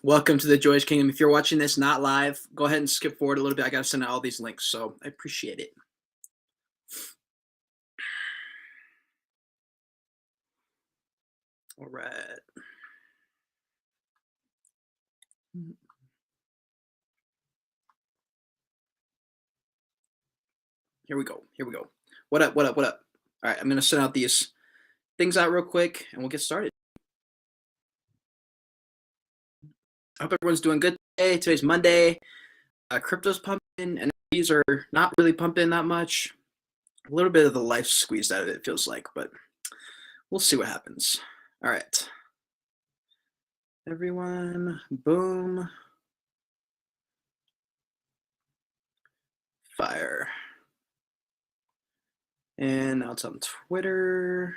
Welcome to the Joyage Kingdom. If you're watching this not live, go ahead and skip forward a little bit. I got to send out all these links, so I appreciate it. All right. Here we go. What up? All right, I'm going to send out these things out real quick, and we'll get started. I hope everyone's doing good today. Today's Monday. Crypto's pumping, and these are not really pumping that much. A little bit of the life squeezed out of it, it feels like, but we'll see what happens. All right. Everyone, boom. Fire. And now it's on Twitter.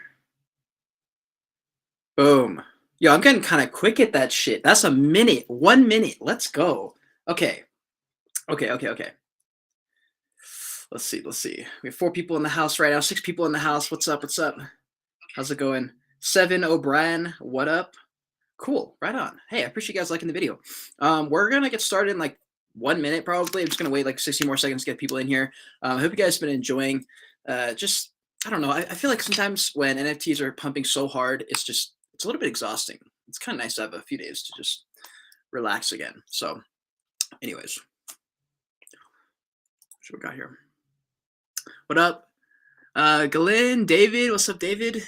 Boom. Yo, I'm getting kind of quick at that shit. That's a minute. 1 minute. Let's go. Okay. Let's see. We have 4 people in the house right now. 6 people in the house. What's up? How's it going? 7 O'Brien. What up? Cool. Right on. Hey, I appreciate you guys liking the video. We're going to get started in like 1 minute probably. I'm just going to wait like 60 more seconds to get people in here. I hope you guys have been enjoying. I don't know. I feel like sometimes when NFTs are pumping so hard, it's a little bit exhausting. It's kind of nice to have a few days to just relax again. So anyways, what we got here? What up? Galen, David, what's up, David?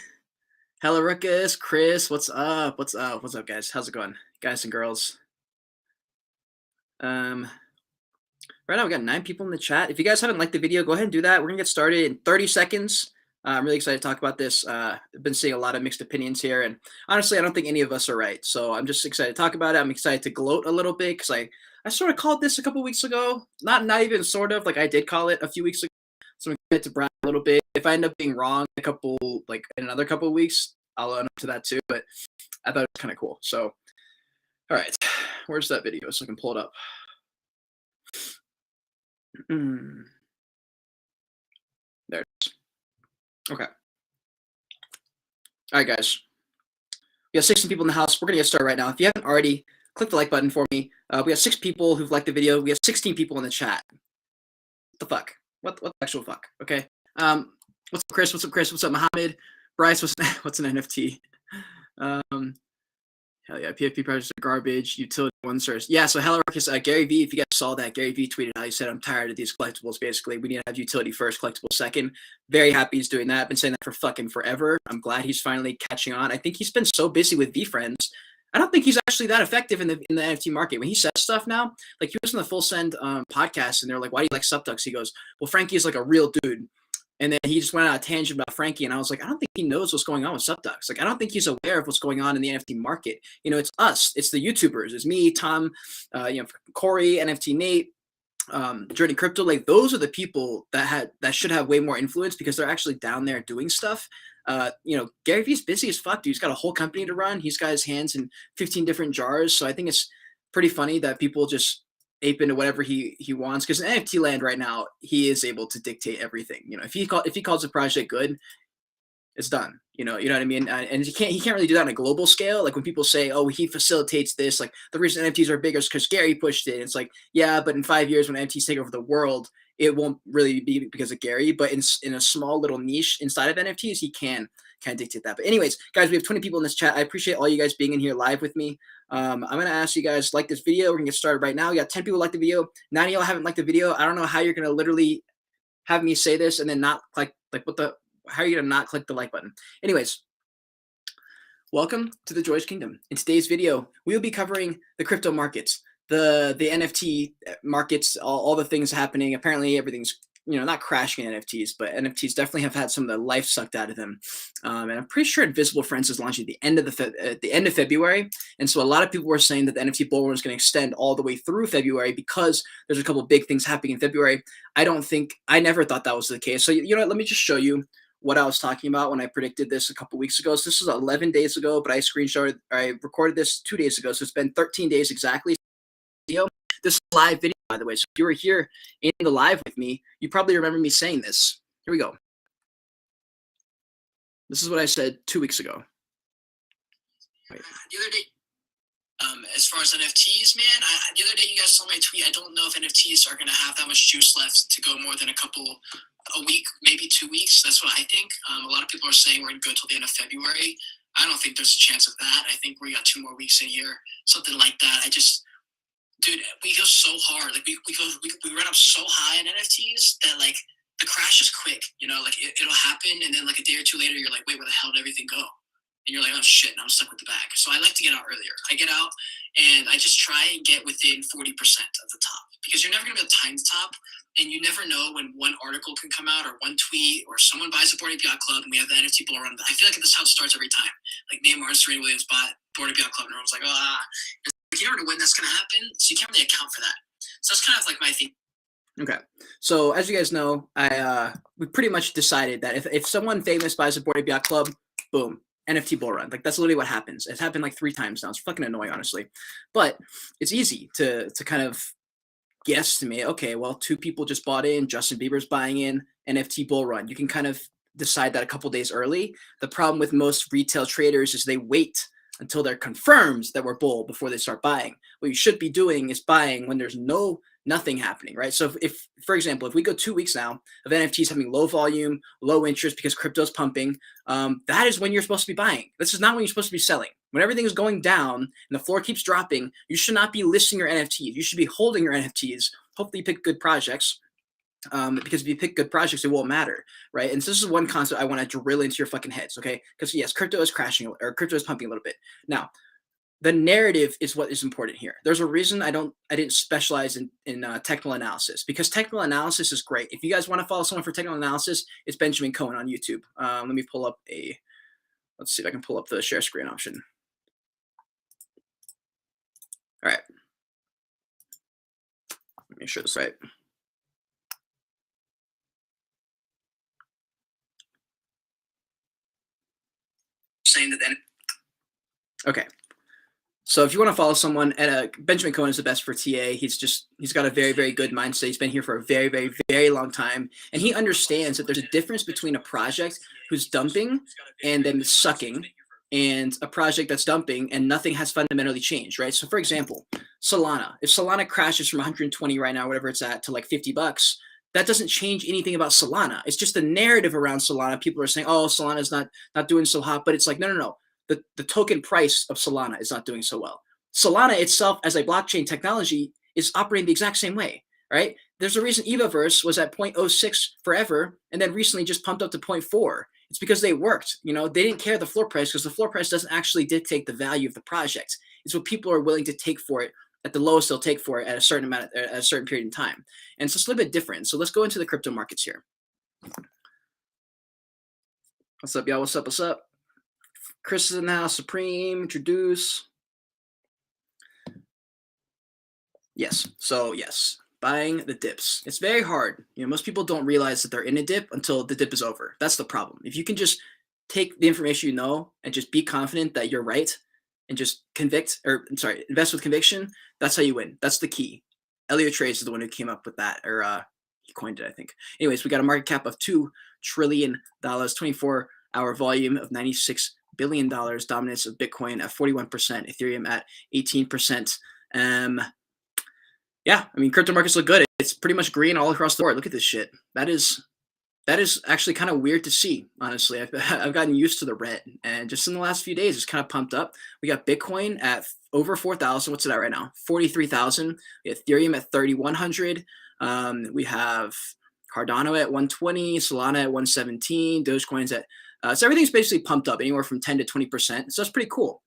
Hello, Ruckus, Chris, what's up, guys? How's it going, guys and girls? Right now we got 9 people in the chat. If you guys haven't liked the video, go ahead and do that. We're gonna get started in 30 seconds. I'm really excited to talk about this. I've been seeing a lot of mixed opinions here, and honestly, I don't think any of us are right. So I'm just excited to talk about it. I'm excited to gloat a little bit because I sort of called this a couple weeks ago. Not even sort of, like I did call it a few weeks ago. So I'm excited to brag a little bit. If I end up being wrong in another couple of weeks, I'll own up to that too. But I thought it was kind of cool. So, all right, where's that video so I can pull it up? There it is. Okay. All right, guys. We have 16 people in the house. We're going to get started right now. If you haven't already, click the like button for me. We have 6 people who've liked the video. We have 16 people in the chat. What the fuck? What the actual fuck? Okay. What's up, Chris? What's up, Mohammed? Bryce, what's an NFT? Hell yeah, PFP projects are garbage. Utility one source. Yeah, so Hello Ruckus, Gary V, if you guys saw that, Gary V tweeted out, he said, I'm tired of these collectibles, basically. We need to have utility first, collectible second. Very happy he's doing that. I've been saying that for fucking forever. I'm glad he's finally catching on. I think he's been so busy with VFriends. I don't think he's actually that effective in the NFT market. When he says stuff now, like he was on the Full Send podcast, and they're like, why do you like Subducks? He goes, well, Frankie is like a real dude. And then he just went on a tangent about Frankie, and I was like, I don't think he knows what's going on with Subducks. Like, I don't think he's aware of what's going on in the NFT market. You know, it's us. It's the YouTubers. It's me, Tom, Corey, NFT Nate, Journey Crypto. Like, those are the people that should have way more influence because they're actually down there doing stuff. Gary Vee's busy as fuck, dude. He's got a whole company to run. He's got his hands in 15 different jars. So I think it's pretty funny that people just ape into whatever he wants, because in NFT land right now, he is able to dictate everything. You know, if he calls a project good, it's done. You know what I mean? And he can't really do that on a global scale. Like when people say, oh, he facilitates this, like the reason NFTs are bigger is because Gary pushed it. It's like, yeah, but in 5 years when NFTs take over the world, it won't really be because of Gary. But in a small little niche inside of NFTs, he can dictate that. But anyways, guys, we have 20 people in this chat. I appreciate all you guys being in here live with me. I'm going to ask you guys like this video. We're going to get started right now. We got 10 people like the video. 9 of y'all haven't liked the video. I don't know how you're going to literally have me say this and then not how are you going to not click the like button? Anyways, welcome to the Joyage Kingdom. In today's video, we will be covering the crypto markets, the NFT markets, all the things happening. Apparently everything's, not crashing in NFTs, but NFTs definitely have had some of the life sucked out of them. And I'm pretty sure Invisible Friends is launching at the end of February. And so a lot of people were saying that the NFT bull run is going to extend all the way through February because there's a couple of big things happening in February. I never thought that was the case. So, let me just show you what I was talking about when I predicted this a couple weeks ago. So this was 11 days ago, but I recorded this 2 days ago. So it's been 13 days exactly. This is a live video, by the way. So if you were here in the live with me, you probably remember me saying this. Here we go. This is what I said 2 weeks ago. Wait. The other day, As far as NFTs, man, the other day you guys saw my tweet. I don't know if NFTs are going to have that much juice left to go more than a week, maybe 2 weeks. That's what I think. A lot of people are saying we're going to go till the end of February. I don't think there's a chance of that. I think we got 2 more weeks in here, something like that. Dude, we go so hard. Like we run up so high in NFTs that like the crash is quick. You know, like it'll happen, and then like a day or two later, you're like, wait, where the hell did everything go? And you're like, oh shit, now I'm stuck with the bag. So I like to get out earlier. I get out and I just try and get within 40% of the top, because you're never gonna be able to time the top, and you never know when one article can come out or one tweet or someone buys a Board Ape Yacht Club and we have the NFT bull run. I feel like that's how it starts every time. Like Neymar and Serena Williams bought Board Ape Yacht Club and everyone's like, ah. You never know when that's gonna happen, so you can't really account for that. So that's kind of like my thing. Okay, so as you guys know, we pretty much decided that if someone famous buys a Board Ape Yacht Club, boom, NFT bull run. Like that's literally what happens. It's happened like 3 times now. It's fucking annoying, honestly. But it's easy to kind of guesstimate. Okay, well, 2 people just bought in. Justin Bieber's buying in. NFT bull run. You can kind of decide that a couple days early. The problem with most retail traders is they wait until they're confirmed that we're bull before they start buying. What you should be doing is buying when there's nothing happening, right? So if, for example, if we go 2 weeks now of NFTs having low volume, low interest because crypto's pumping, that is when you're supposed to be buying. This is not when you're supposed to be selling. When everything is going down and the floor keeps dropping, you should not be listing your NFTs. You should be holding your NFTs. Hopefully you pick good projects. Because if you pick good projects, it won't matter, right? And so this is one concept I want to drill into your fucking heads, okay? Because yes, crypto is crashing, or crypto is pumping a little bit. Now, the narrative is what is important here. There's a reason I didn't specialize in technical analysis, because technical analysis is great. If you guys want to follow someone for technical analysis, it's Benjamin Cohen on YouTube. Let me pull up let's see if I can pull up the share screen option. All right. Let me make sure this is right. Saying that then. Okay. So if you want to follow someone, Benjamin Cohen is the best for TA. He's got a very, very good mindset. He's been here for a very, very, very long time. And he understands that there's a difference between a project who's dumping and then sucking, and a project that's dumping and nothing has fundamentally changed, right? So for example, Solana. If Solana crashes from 120 right now, whatever it's at, to like $50, that doesn't change anything about Solana. It's just the narrative around Solana. People are saying, oh, Solana's not doing so hot, but it's like, no. The token price of Solana is not doing so well. Solana itself as a blockchain technology is operating the exact same way, right? There's a reason Evaverse was at 0.06 forever and then recently just pumped up to 0.4. It's because they worked. You know, they didn't care the floor price, because the floor price doesn't actually dictate the value of the project. It's what people are willing to take for it. At the lowest they'll take for it at a certain period in time. And so it's a little bit different. So let's go into the crypto markets here. What's up, y'all? What's up? Chris is in the house. Supreme, introduce. Yes. So yes, buying the dips. It's very hard. You know, most people don't realize that they're in a dip until the dip is over. That's the problem. If you can just take the information you know and just be confident that you're right and just invest with conviction, that's how you win. That's the key. Elliot Trades is the one who came up with that, or he coined it, I think. Anyways, we got a market cap of $2 trillion, 24-hour volume of $96 billion, dominance of Bitcoin at 41%, Ethereum at 18%. Yeah, I mean, crypto markets look good. It's pretty much green all across the board. Look at this shit. That is actually kind of weird to see, honestly. I've gotten used to the red, and just in the last few days, it's kind of pumped up. We got Bitcoin at over 4,000. What's it at right now? 43,000. We have Ethereum at 3,100. We have Cardano at 120, Solana at 117, Dogecoin's at so everything's basically pumped up anywhere from 10 to 20%. So that's pretty cool.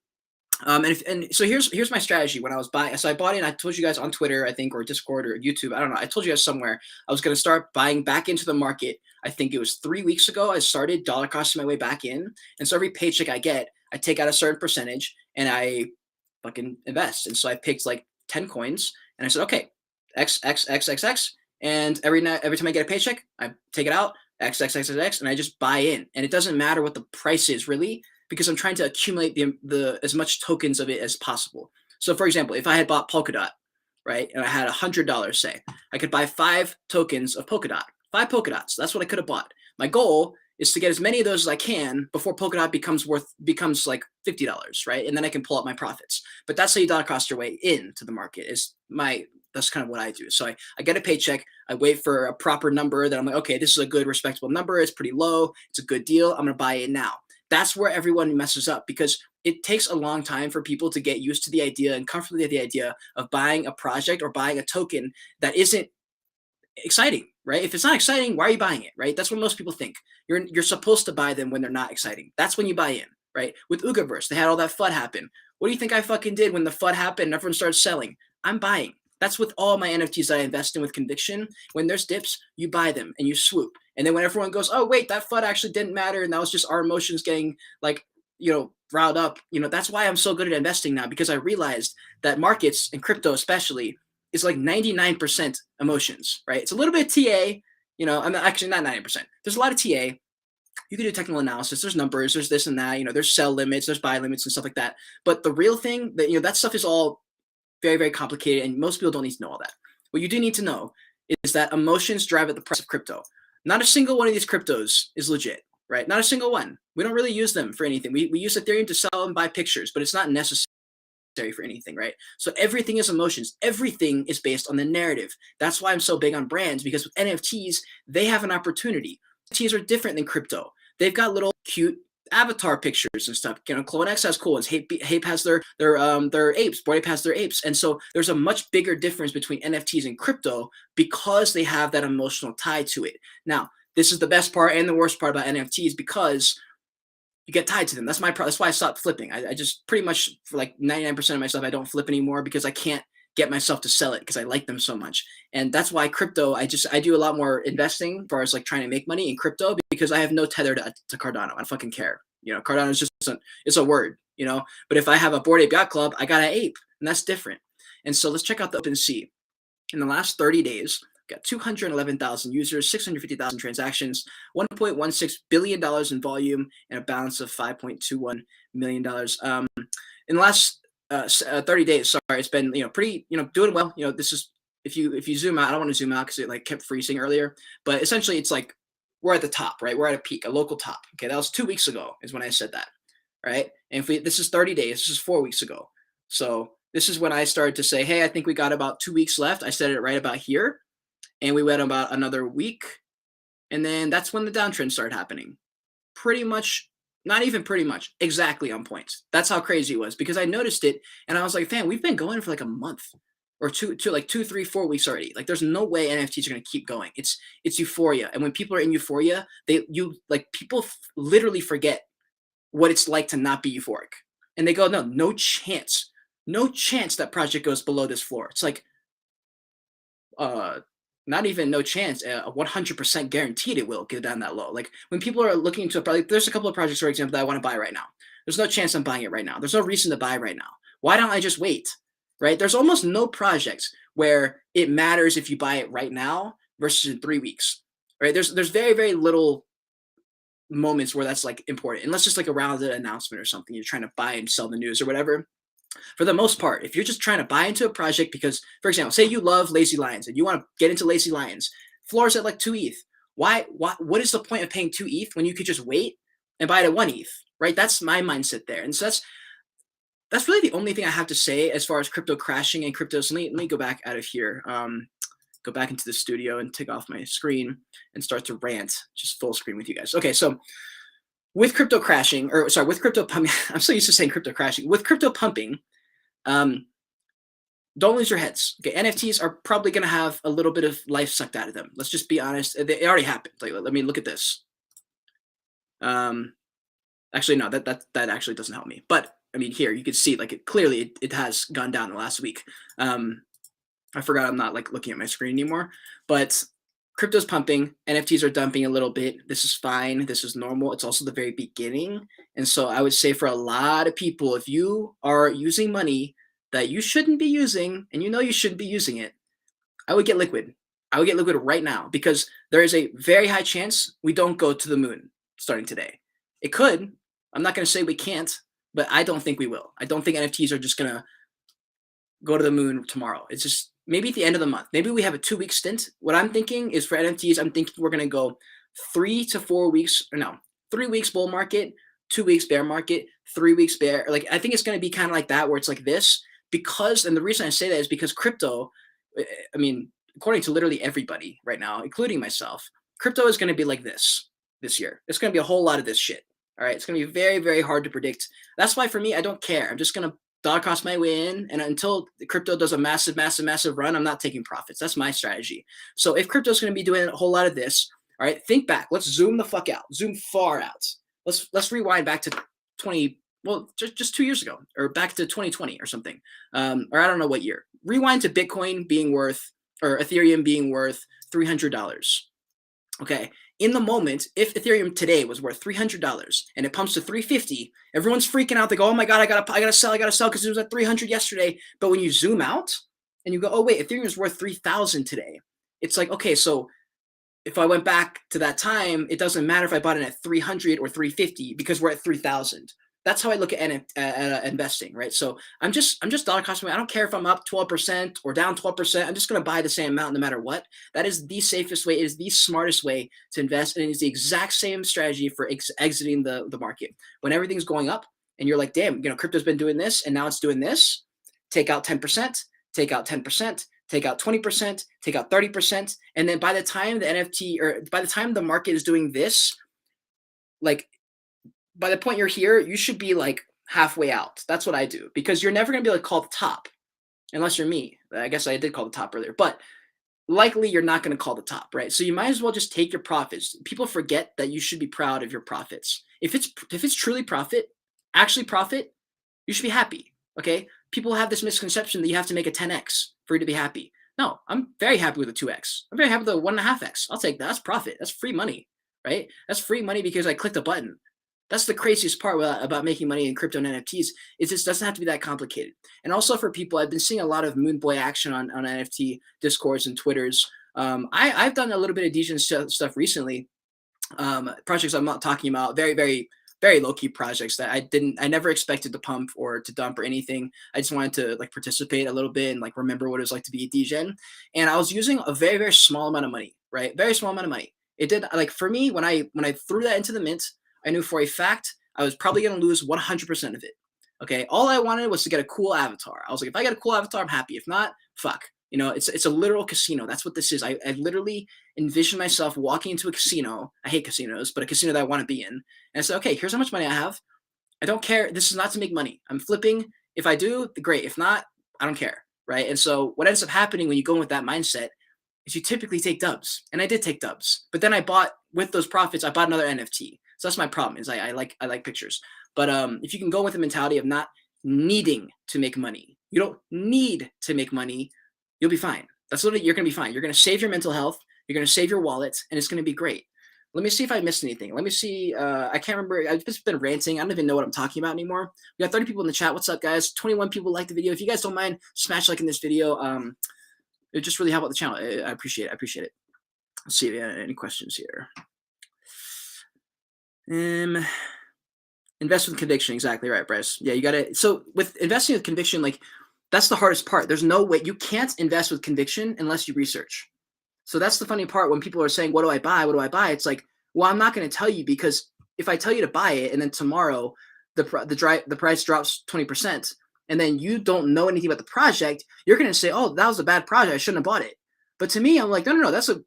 And so here's my strategy when I was buying. So I bought in. I told you guys on Twitter, I think, or Discord or YouTube. I don't know. I told you guys somewhere I was going to start buying back into the market. I think it was 3 weeks ago. I started dollar costing my way back in. And so every paycheck I get, I take out a certain percentage and I fucking invest. And so I picked like 10 coins and I said, okay, X, X, X, X, X. And every time I get a paycheck, I take it out, X, X, X, X, X, and I just buy in. And it doesn't matter what the price is really, because I'm trying to accumulate the as much tokens of it as possible. So for example, if I had bought Polkadot, right, and I had $100, say, I could buy 5 tokens of Polkadot, 5 Polkadots. That's what I could have bought. My goal is to get as many of those as I can before Polkadot becomes like $50, right? And then I can pull up my profits. But that's how you dollar cost your way into the market. That's kind of what I do. So I get a paycheck, I wait for a proper number that I'm like, okay, this is a good respectable number. It's pretty low. It's a good deal. I'm gonna buy it now. That's where everyone messes up, because it takes a long time for people to get used to the idea and comfortable with the idea of buying a project or buying a token that isn't exciting, right? If it's not exciting, why are you buying it, right? That's what most people think. You're supposed to buy them when they're not exciting. That's when you buy in, right? With Ugaverse, they had all that FUD happen. What do you think I fucking did when the FUD happened and everyone started selling? I'm buying. That's with all my NFTs that I invest in with conviction. When there's dips, you buy them and you swoop. And then when everyone goes, oh wait, that FUD actually didn't matter, and that was just our emotions getting like, riled up. That's why I'm so good at investing now, because I realized that markets and crypto especially is like 99% emotions, right? It's a little bit of TA, I'm actually not 90%. There's a lot of TA. You can do technical analysis. There's numbers, there's this and that, there's sell limits, there's buy limits and stuff like that. But the real thing that, that stuff is all very, very complicated, and most people don't need to know all that. What you do need to know is that emotions drive at the price of crypto. Not a single one of these cryptos is legit, right? Not a single one. We don't really use them for anything. We use Ethereum to sell and buy pictures, but it's not necessary for anything, right? So everything is emotions. Everything is based on the narrative. That's why I'm so big on brands, because with NFTs, they have an opportunity. NFTs are different than crypto. They've got little cute avatar pictures and stuff. Clone X has cool ones. Hape has their apes. Bored Ape has their apes. And so there's a much bigger difference between NFTs and crypto because they have that emotional tie to it. Now, this is the best part and the worst part about NFTs, because you get tied to them. That's why I stopped flipping. I just pretty much, for like 99% of my stuff, I don't flip anymore, because I can't get myself to sell it because I like them so much. And that's why crypto, I do a lot more investing as far as like trying to make money in crypto, because I have no tether to Cardano. I don't fucking care. Cardano is just it's a word, but if I have a Bored Ape Yacht Club, I got an ape, and that's different. And so let's check out the OpenSea. In the last 30 days, got 211,000 users, 650,000 transactions, $1.16 billion in volume, and a balance of $5.21 million. In the last 30 days, sorry, it's been pretty doing well. This is if you zoom out, I don't want to zoom out because it like kept freezing earlier, but essentially it's like we're at the top, right? We're at a peak, a local top. Okay, that was 2 weeks ago is when I said that, right? And this is 30 days, this is 4 weeks ago. So this is when I started to say, hey, I think we got about 2 weeks left. I said it right about here. And we went about another week. And then that's when the downtrend started happening. Pretty much, not even pretty much, exactly on point. That's how crazy it was, because I noticed it and I was like, man, we've been going for like a month or two, 3, 4 weeks already. Like there's no way NFTs are going to keep going. It's euphoria. And when people are in euphoria, people literally forget what it's like to not be euphoric. And they go, no chance that project goes below this floor. It's like, not even no chance, 100% guaranteed it will get down that low. Like when people are looking into a project, there's a couple of projects, for example, that I want to buy right now. There's no chance I'm buying it right now. There's no reason to buy right now. Why don't I just wait, right? There's almost no projects where it matters if you buy it right now versus in 3 weeks, right? There's very, very little moments where that's like important, unless it's like a rounded announcement or something. You're trying to buy and sell the news or whatever. For the most part, if you're just trying to buy into a project because, for example, say you love Lazy Lions and you want to get into Lazy Lions, floor's at like 2 ETH. What is the point of paying 2 ETH when you could just wait and buy it at 1 ETH, right? That's my mindset there. And so that's really the only thing I have to say as far as crypto crashing and crypto. So let me go back out of here, go back into the studio and take off my screen and start to rant, just full screen with you guys. Okay, so with crypto crashing, with crypto pumping, I'm so used to saying crypto crashing. With crypto pumping, don't lose your heads. Okay, NFTs are probably going to have a little bit of life sucked out of them. Let's just be honest. It already happened. Like, let me look at this. Actually, no, that actually doesn't help me. But I mean, here you can see like it has gone down the last week. I forgot I'm not like looking at my screen anymore, but crypto's pumping, NFTs are dumping a little bit. This is fine. This is normal. It's also the very beginning. And so I would say for a lot of people, if you are using money that you shouldn't be using and you know you shouldn't be using it, I would get liquid. I would get liquid right now, because there is a very high chance we don't go to the moon starting today. It could. I'm not going to say we can't, but I don't think we will. I don't think NFTs are just going to go to the moon tomorrow. It's just maybe at the end of the month. Maybe we have a 2-week stint. What I'm thinking is for NFTs, I'm thinking we're going to go 3 to 4 weeks, or no, 3 weeks bull market, 2 weeks bear market, 3 weeks bear. Like, I think it's going to be kind of like that, where it's like this, because, and the reason I say that is because crypto, I mean, according to literally everybody right now, including myself, crypto is going to be like this year. It's going to be a whole lot of this shit. All right. It's going to be very, very hard to predict. That's why for me, I don't care. I'm just going to dollar cost my way in. And until crypto does a massive, massive, massive run, I'm not taking profits. That's my strategy. So if crypto is going to be doing a whole lot of this, all right, think back. Let's zoom the fuck out. Zoom far out. Let's rewind back to 20. Well, just 2 years ago, or back to 2020 or something, or I don't know what year. Rewind to Bitcoin being worth, or Ethereum being worth $300. Okay, in the moment, if Ethereum today was worth $300 and it pumps to 350, everyone's freaking out. They go, "Oh my god, I gotta sell because it was at 300 yesterday." But when you zoom out and you go, "Oh wait, Ethereum is worth 3,000 today," it's like, okay, so if I went back to that time, it doesn't matter if I bought it at 300 or 350 because we're at 3,000. That's how I look at investing, right? So I'm just dollar cost averaging. I don't care if I'm up 12% or down 12%. I'm just going to buy the same amount no matter what. That is the safest way. It is the smartest way to invest, and it is the exact same strategy for exiting the market. When everything's going up and you're like, damn, crypto's been doing this and now it's doing this. Take out 10%, take out 10%. Take out 20%, take out 30%, and then by the time the NFT, or by the time the market is doing this, like, by the point you're here, you should be like halfway out. That's what I do, because you're never going to be able to call the top unless you're me. I guess I did call the top earlier, but likely you're not going to call the top, right? So you might as well just take your profits. People forget that you should be proud of your profits. If it's truly profit, actually profit, you should be happy, okay? People have this misconception that you have to make a 10x for you to be happy. No, I'm very happy with a 2x. I'm very happy with a 1.5x. I'll take that. That's profit. That's free money, right? That's free money because I clicked a button. That's the craziest part about making money in crypto and NFTs, is it doesn't have to be that complicated. And also for people, I've been seeing a lot of moon boy action on NFT Discords and Twitters. I've done a little bit of degen stuff recently. Projects I'm not talking about, very, very, very low-key projects that I never expected to pump or to dump or anything. I just wanted to like participate a little bit and like remember what it was like to be a degen. And I was using a very, very small amount of money, right? Very small amount of money. It did, like, for me, when I threw that into the mint, I knew for a fact I was probably going to lose 100% of it. Okay, all I wanted was to get a cool avatar. I was like, if I get a cool avatar, I'm happy. If not, fuck. It's a literal casino. That's what this is. I literally envision myself walking into a casino. I hate casinos, but a casino that I want to be in. And I said, okay, here's how much money I have. I don't care. This is not to make money. I'm flipping. If I do, great. If not, I don't care, right? And so what ends up happening when you go in with that mindset is you typically take dubs. And I did take dubs. But then I bought, with those profits, I bought another NFT. So that's my problem, is I like pictures. But if you can go with the mentality of not needing to make money, you don't need to make money, you'll be fine. That's literally, you're going to be fine. You're going to save your mental health. You're going to save your wallet, and it's going to be great. Let me see if I missed anything. Let me see. I can't remember. I've just been ranting. I don't even know what I'm talking about anymore. We got 30 people in the chat. What's up, guys? 21 people like the video. If you guys don't mind, smash like in this video. It just really help out the channel. I appreciate it. I appreciate it. Let's see if we have any questions here. Invest with conviction. Exactly right, Bryce. Yeah, you got to. So with investing with conviction, like, that's the hardest part. There's no way you can't invest with conviction unless you research. So that's the funny part when people are saying, what do I buy? What do I buy? It's like, well, I'm not going to tell you, because if I tell you to buy it and then tomorrow the price drops 20% and then you don't know anything about the project, you're going to say, oh, that was a bad project. I shouldn't have bought it. But to me, I'm like, no, it's a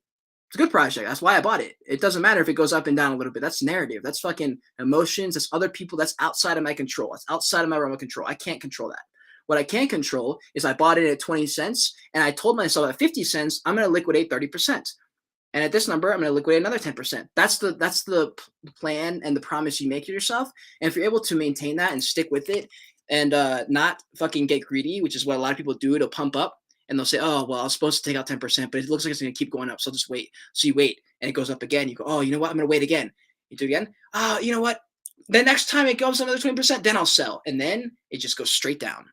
good project. That's why I bought it. It doesn't matter if it goes up and down a little bit. That's narrative. That's fucking emotions. That's other people. That's outside of my control. That's outside of my realm of control. I can't control that. What I can control is I bought it at 20 cents and I told myself at 50 cents, I'm going to liquidate 30%. And at this number, I'm going to liquidate another 10%. That's the plan and the promise you make to yourself. And if you're able to maintain that and stick with it and not fucking get greedy, which is what a lot of people do to pump up, and they'll say, oh, well, I was supposed to take out 10%, but it looks like it's going to keep going up. So I'll just wait. So you wait and it goes up again. You go, oh, you know what? I'm going to wait again. You do it again. Oh, you know what? The next time it goes another 20%, then I'll sell. And then it just goes straight down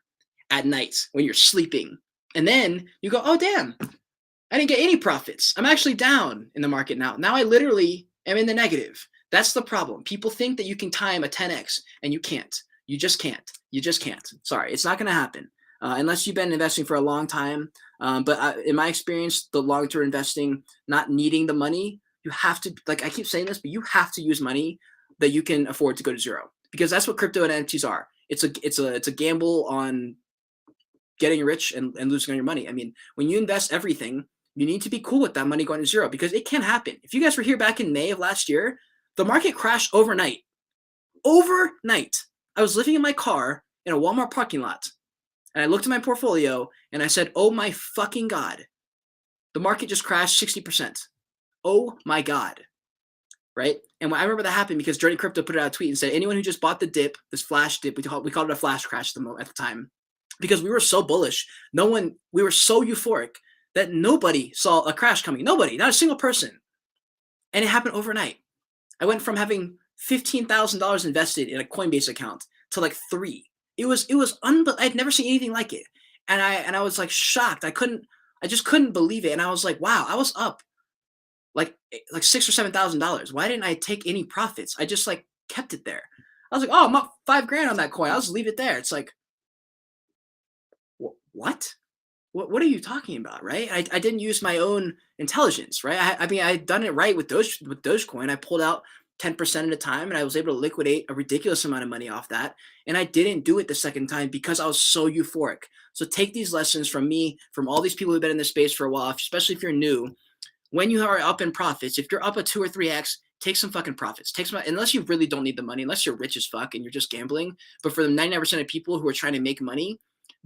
at night when you're sleeping. And then you go, oh, damn, I didn't get any profits. I'm actually down in the market now. Now I literally am in the negative. That's the problem. People think that you can time a 10x and you can't. You just can't. You just can't. Sorry, it's not going to happen unless you've been investing for a long time. But in my experience, the long-term investing, not needing the money, you have to, like, I keep saying this, but you have to use money that you can afford to go to zero, because that's what crypto and NFTs are. It's a gamble on getting rich and losing all your money. I mean, when you invest everything, you need to be cool with that money going to zero, because it can happen. If you guys were here back in May of last year, the market crashed overnight. Overnight. I was living in my car in a Walmart parking lot, and I looked at my portfolio and I said, oh my fucking God, the market just crashed 60%. Oh my God. Right? And I remember that happened because Journey Crypto put out a tweet and said, anyone who just bought the dip, this flash dip, we called it a flash crash at the time, because we were so bullish. We were so euphoric that nobody saw a crash coming. Nobody, not a single person. And it happened overnight. I went from having $15,000 invested in a Coinbase account to like 3. It was I'd never seen anything like it. And I was like shocked. I just couldn't believe it. And I was like, wow, I was up like $6,000 or $7,000. Why didn't I take any profits? I just like kept it there. I was like, oh, I'm up $5,000 on that coin. I'll just leave it there. It's like, what? What are you talking about, right? I didn't use my own intelligence, right? I mean, I had done it right with Dogecoin. I pulled out 10% at a time, and I was able to liquidate a ridiculous amount of money off that. And I didn't do it the second time because I was so euphoric. So take these lessons from me, from all these people who've been in this space for a while, especially if you're new. When you are up in profits, if you're up a 2 or 3x, take some fucking profits. Take some, unless you really don't need the money, unless you're rich as fuck and you're just gambling. But for the 99% of people who are trying to make money,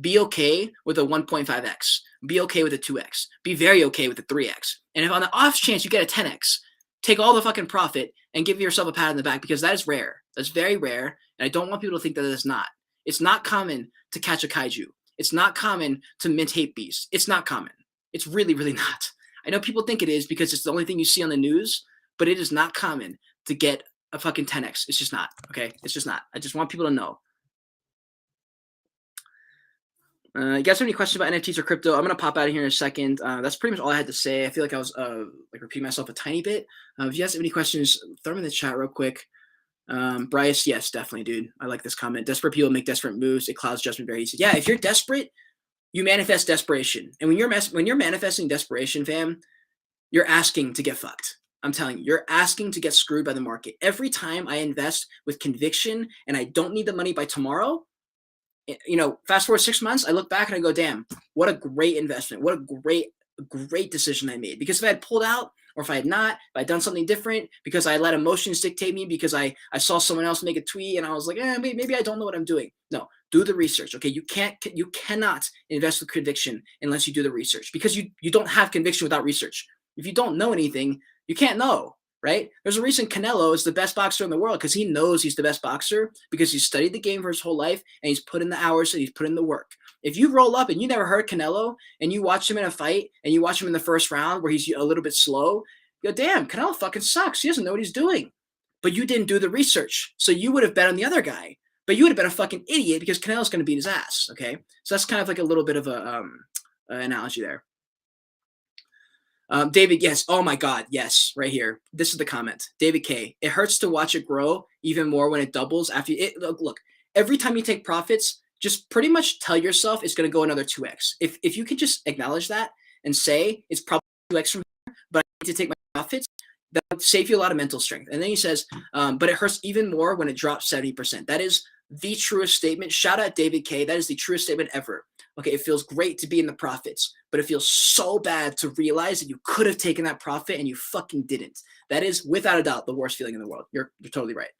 be okay with a 1.5x. Be okay with a 2x. Be very okay with a 3x. And if on the off chance you get a 10x, take all the fucking profit and give yourself a pat on the back, because that is rare. That's very rare. And I don't want people to think that it's not. It's not common to catch a kaiju. It's not common to mint hate beasts. It's not common. It's really, really not. I know people think it is because it's the only thing you see on the news, but it is not common to get a fucking 10x. It's just not. Okay? It's just not. I just want people to know. You guys have any questions about NFTs or crypto? I'm going to pop out of here in a second. That's pretty much all I had to say. I feel like I was like repeating myself a tiny bit. If you guys have any questions, throw them in the chat real quick. Bryce, yes, definitely, dude. I like this comment. Desperate people make desperate moves. It clouds judgment very easy. Yeah, if you're desperate, you manifest desperation. And when you're manifesting desperation, fam, you're asking to get fucked. I'm telling you, you're asking to get screwed by the market. Every time I invest with conviction and I don't need the money by tomorrow, you know, fast forward 6 months, I look back and I go, damn, what a great investment. What a great decision I made. Because if I had pulled out, or if I had not, if I had done something different, because I let emotions dictate me, because I saw someone else make a tweet and I was like, maybe I don't know what I'm doing. No, do the research. Okay, you cannot invest with conviction unless you do the research, because you don't have conviction without research. If you don't know anything, you can't know. Right? There's a reason Canelo is the best boxer in the world, because he knows he's the best boxer, because he's studied the game for his whole life and he's put in the hours and he's put in the work. If you roll up and you never heard Canelo and you watch him in a fight and you watch him in the first round where he's a little bit slow, you go, damn, Canelo fucking sucks. He doesn't know what he's doing. But you didn't do the research. So you would have bet on the other guy, but you would have been a fucking idiot because Canelo's going to beat his ass. Okay. So that's kind of like a little bit of a analogy there. David, yes. Oh my God, yes. Right here. This is the comment. David K. It hurts to watch it grow even more when it doubles after it. Look, every time you take profits, just pretty much tell yourself it's going to go another 2x. If you could just acknowledge that and say it's probably 2x from here, but I need to take my profits, that would save you a lot of mental strength. And then he says, but it hurts even more when it drops 70%. That is the truest statement. Shout out David K. That is the truest statement ever. Okay, it feels great to be in the profits, but it feels so bad to realize that you could have taken that profit and you fucking didn't. That is, without a doubt, the worst feeling in the world. You're totally right.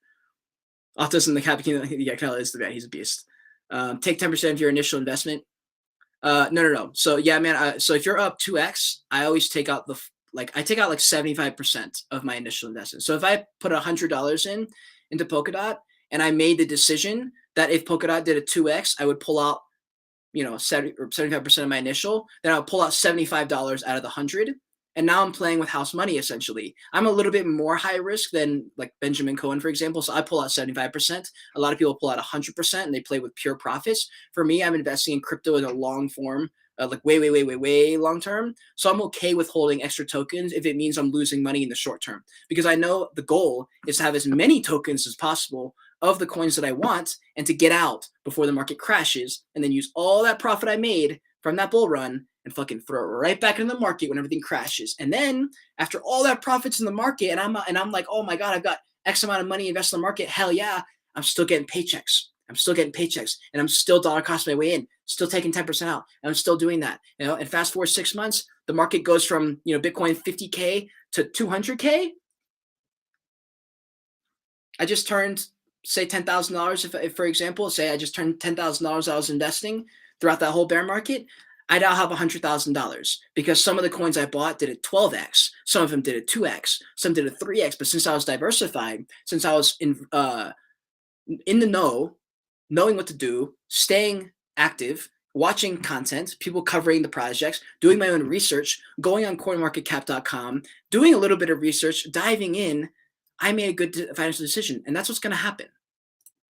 Autism, the Captain, yeah, Canelo is the guy. He's a beast. Take 10% of your initial investment. No. So yeah, man. So if you're up 2x, I always take out I take out like 75% of my initial investment. So if I put $100 into Polkadot and I made the decision that if Polkadot did a 2x, I would pull out, 75% of my initial, then I'll pull out $75 out of the 100. And now I'm playing with house money, essentially. I'm a little bit more high risk than like Benjamin Cohen, for example. So I pull out 75%. A lot of people pull out 100% and they play with pure profits. For me, I'm investing in crypto in a long form, like way long term. So I'm okay with holding extra tokens if it means I'm losing money in the short term, because I know the goal is to have as many tokens as possible of the coins that I want and to get out before the market crashes and then use all that profit I made from that bull run and fucking throw it right back in the market when everything crashes. And then after all that profits in the market, and I'm like, oh my God, I've got X amount of money invested in the market. Hell yeah, I'm still getting paychecks. I'm still getting paychecks, and I'm still dollar cost my way in, still taking 10% out, and I'm still doing that. And fast forward 6 months, the market goes from Bitcoin 50K to 200K. I just turned, say, $10,000. If, for example, say I just turned $10,000 I was investing throughout that whole bear market, I now have $100,000 because some of the coins I bought did it 12x, some of them did it 2x, some did it 3x. But since I was diversified, since I was in the know, knowing what to do, staying active, watching content, people covering the projects, doing my own research, going on coinmarketcap.com, doing a little bit of research, diving in, I made a good financial decision. And that's what's going to happen.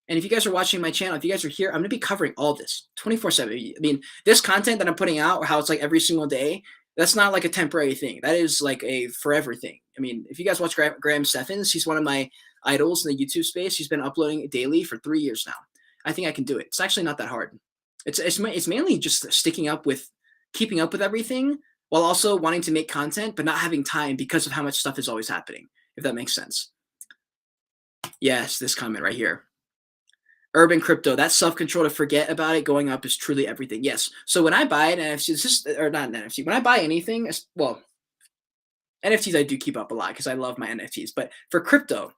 And if you guys are watching my channel, if you guys are here, I'm going to be covering all this 24/7. I mean, this content that I'm putting out, or how it's like every single day, that's not like a temporary thing. That is like a forever thing. I mean, if you guys watch Graham Steffens, he's one of my idols in the YouTube space. He's been uploading daily for 3 years now. I think I can do it. It's actually not that hard. It's mainly just sticking up with, keeping up with everything while also wanting to make content, but not having time because of how much stuff is always happening, if that makes sense. Yes, this comment right here. Urban crypto, that self-control to forget about it going up is truly everything. Yes. So when I buy an NFT, or not an NFT, when I buy anything, well, NFTs I do keep up a lot because I love my NFTs. But for crypto,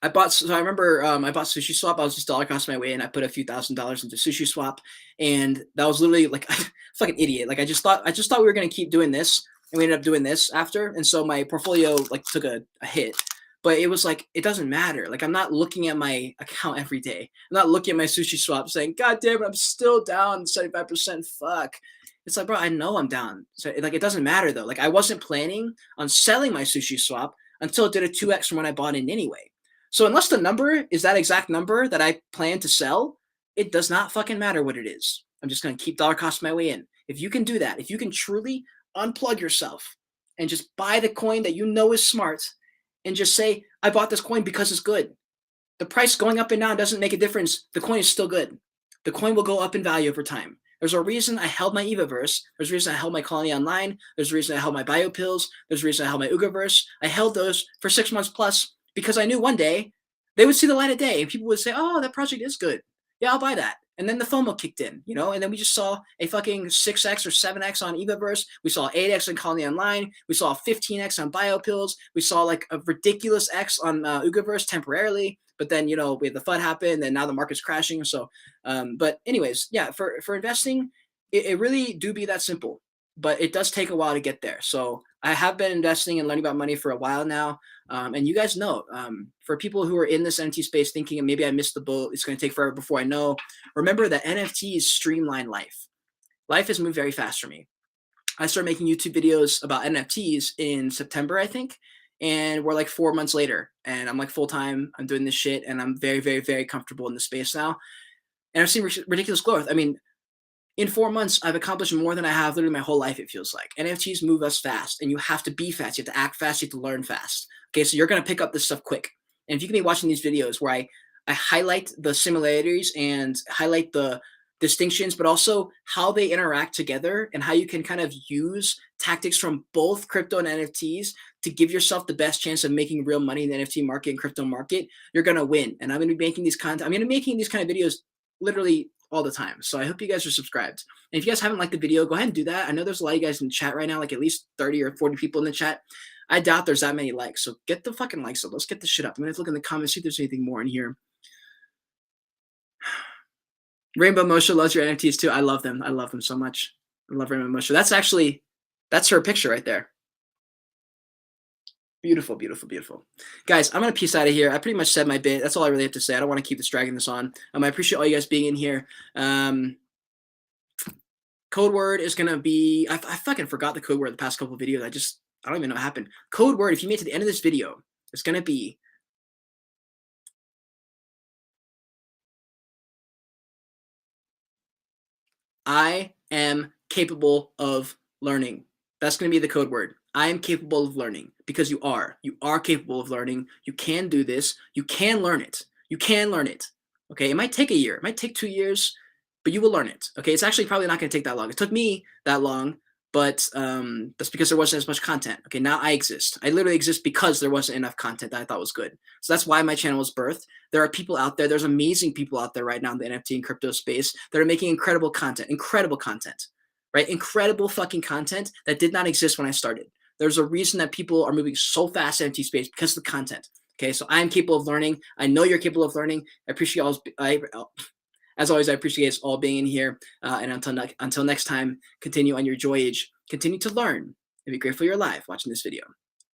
I remember I bought Sushi Swap. I was just dollar cost my way, and I put a few $1,000s into Sushi Swap, and that was literally like fucking idiot. Like I just thought we were gonna keep doing this, and we ended up doing this after, and so my portfolio like took a hit. But it was like, it doesn't matter. Like, I'm not looking at my account every day. I'm not looking at my Sushi Swap saying, God damn it, I'm still down 75%. Fuck. It's like, bro, I know I'm down. So, like, it doesn't matter, though. Like, I wasn't planning on selling my Sushi Swap until it did a 2x from when I bought in anyway. So unless the number is that exact number that I plan to sell, it does not fucking matter what it is. I'm just going to keep dollar cost my way in. If you can do that, if you can truly unplug yourself and just buy the coin that you know is smart, and just say, I bought this coin because it's good. The price going up and down doesn't make a difference. The coin is still good. The coin will go up in value over time. There's a reason I held my Evaverse. There's a reason I held my Colony Online. There's a reason I held my BioPills. There's a reason I held my Ugaverse. I held those for 6 months plus because I knew one day they would see the light of day and people would say, oh, that project is good. Yeah, I'll buy that. And then the FOMO kicked in, and then we just saw a fucking 6x or 7x on Evaverse. We saw 8x on Colony Online. We saw 15x on BioPills. We saw like a ridiculous X on Ugaverse temporarily. But then, we had the FUD happen, and now the market's crashing. So, but anyways, yeah, for investing, it really do be that simple. But it does take a while to get there. So I have been investing and learning about money for a while now. And you guys know, for people who are in this NFT space thinking maybe I missed the boat, it's going to take forever before I know, remember that NFTs streamline life. Life has moved very fast for me. I started making YouTube videos about NFTs in September, I think, and we're like 4 months later, and I'm like full-time, I'm doing this shit, and I'm very, very, very comfortable in the space now. And I've seen ridiculous growth. I mean, in 4 months, I've accomplished more than I have literally my whole life, it feels like. NFTs move us fast, and you have to be fast. You have to act fast. You have to learn fast. Okay, so you're going to pick up this stuff quick. And if you can be watching these videos where I highlight the similarities and highlight the distinctions, but also how they interact together and how you can kind of use tactics from both crypto and NFTs to give yourself the best chance of making real money in the NFT market and crypto market, you're going to win. And I'm going to be making these kind of videos literally all the time. So I hope you guys are subscribed. And if you guys haven't liked the video, go ahead and do that. I know there's a lot of you guys in the chat right now, like at least 30 or 40 people in the chat. I doubt there's that many likes. So get the fucking likes up. Let's get the shit up. I'm going to look in the comments, see if there's anything more in here. Rainbow Moshe loves your NFTs too. I love them. I love them so much. I love Rainbow Moshe. That's her picture right there. Beautiful, beautiful, beautiful. Guys, I'm going to peace out of here. I pretty much said my bit. That's all I really have to say. I don't want to keep dragging this on. I appreciate all you guys being in here. Code word is going to be, I fucking forgot the code word the past couple of videos. I don't even know what happened. Code word, if you made it to the end of this video, it's going to be I am capable of learning. That's going to be the code word. I am capable of learning, because you are. You are capable of learning. You can do this. You can learn it. You can learn it. Okay, it might take a year. It might take 2 years, but you will learn it. Okay, it's actually probably not going to take that long. It took me that long, But that's because there wasn't as much content. Okay, now I exist. I literally exist because there wasn't enough content that I thought was good. So that's why my channel was birthed. There are people out there. There's amazing people out there right now in the NFT and crypto space that are making incredible content, right? Incredible fucking content that did not exist when I started. There's a reason that people are moving so fast in NFT space because of the content. Okay, so I'm capable of learning. I know you're capable of learning. I appreciate all. As always, I appreciate us all being in here. And until next time, continue on your Joyage. Continue to learn and be grateful you're alive watching this video.